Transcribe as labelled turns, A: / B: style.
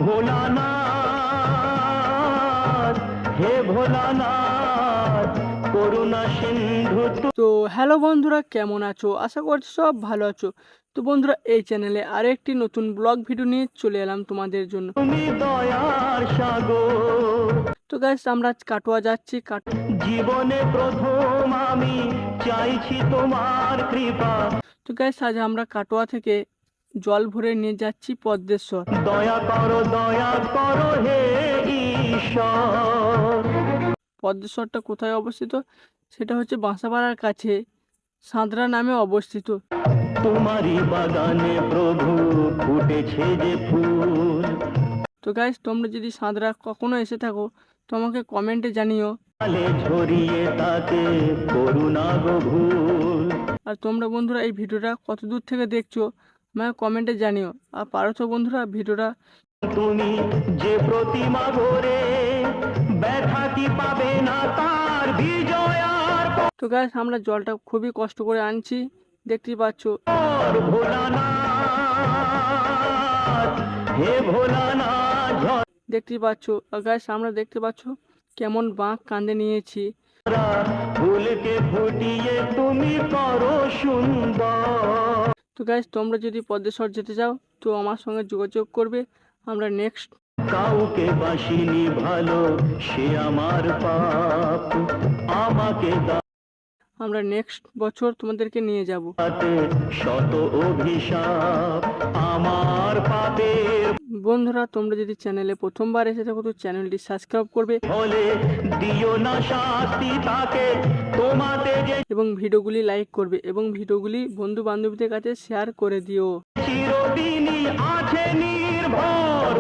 A: ভোলানাথ, হে ভোলানাথ, করুণা সিন্ধু।
B: তো হ্যালো বন্ধুরা, কেমন আছো? আশা করছি সব ভালো আছো। তো বন্ধুরা, এই চ্যানেলে আরো একটি নতুন ব্লগ ভিডিও নিয়ে চলে এলাম তোমাদের জন্য।
A: তুমি দয়ার সাগর,
B: তো গাইস, আমরা আজ কাটোয়া যাচ্ছি।
A: জীবনে প্রথম আমি চাইছি তোমার কৃপা।
B: তো গাইস, আজ আমরা কাটোয়া থেকে জল ভরে নিয়ে যাচ্ছি পদ্মেশ্বর।
A: দয়া করো হে ঈশ্বর।
B: পদ্মেশ্বরটা কোথায় অবস্থিত? সেটা হচ্ছে বাঁসাপাড়ার কাছে সাঁতরা নামে অবস্থিত।
A: তোমারই বাগানে প্রভু ফুটেছে যে ফুল।
B: তো গাইস, তোমরা যদি সাঁতরা কখনো এসে থাকো তো আমাকে কমেন্টে জানিও।
A: আলে ঝরিয়ে তাকে করুণা গো ভুল।
B: আর তোমরা বন্ধুরা এই ভিডিওটা কত দূর থেকে দেখছো আমাকে কমেন্টে জানিও। আর পারো তো বন্ধুরা ভিডিওটা।
A: তুমি যে প্রতিমা গড়ে ব্যথা কি পাবে না তার বিজয়ার
B: তো গাইস, আমরা জলটা খুবই কষ্ট করে আনছি, দেখতেই পাচ্ছ।
A: পর। ভোলানাথ, হে ভোলানাথ,
B: দেখতেই পাচ্ছ। আর গাইস, আমরা দেখতে পাচ্ছ কেমন বাঁক কাঁদে নিয়েছি।
A: ঝরা ফুলকে ফুটিয়ে তুমি করো সুন্দর।
B: তো গাইস, তোমরা যদি পদ্মেশ্বর যেতে চাও তো আমার সঙ্গে যোগাযোগ করবে। আমরা নেক্সট
A: কাউকে বাসিনি ভালো, সে আমার পাপ, আমাকে
B: আমরা নেক্সট বছর তোমাদেরকে নিয়ে যাব।
A: দাতে শত অভিশাপ আমার পাপের
B: বন্ধুরা, তোমরা যদি চ্যানেলে প্রথমবার এসে থাকো তো চ্যানেলটি সাবস্ক্রাইব করবে
A: ফলে দিও না শাস্তি তাকে, তোমাতে যে
B: এবং ভিডিওগুলি লাইক করবে এবং ভিডিওগুলি বন্ধু বান্ধবীদের কাছে শেয়ার করে দিও।
A: চিরদিনই আছে নির্ভর।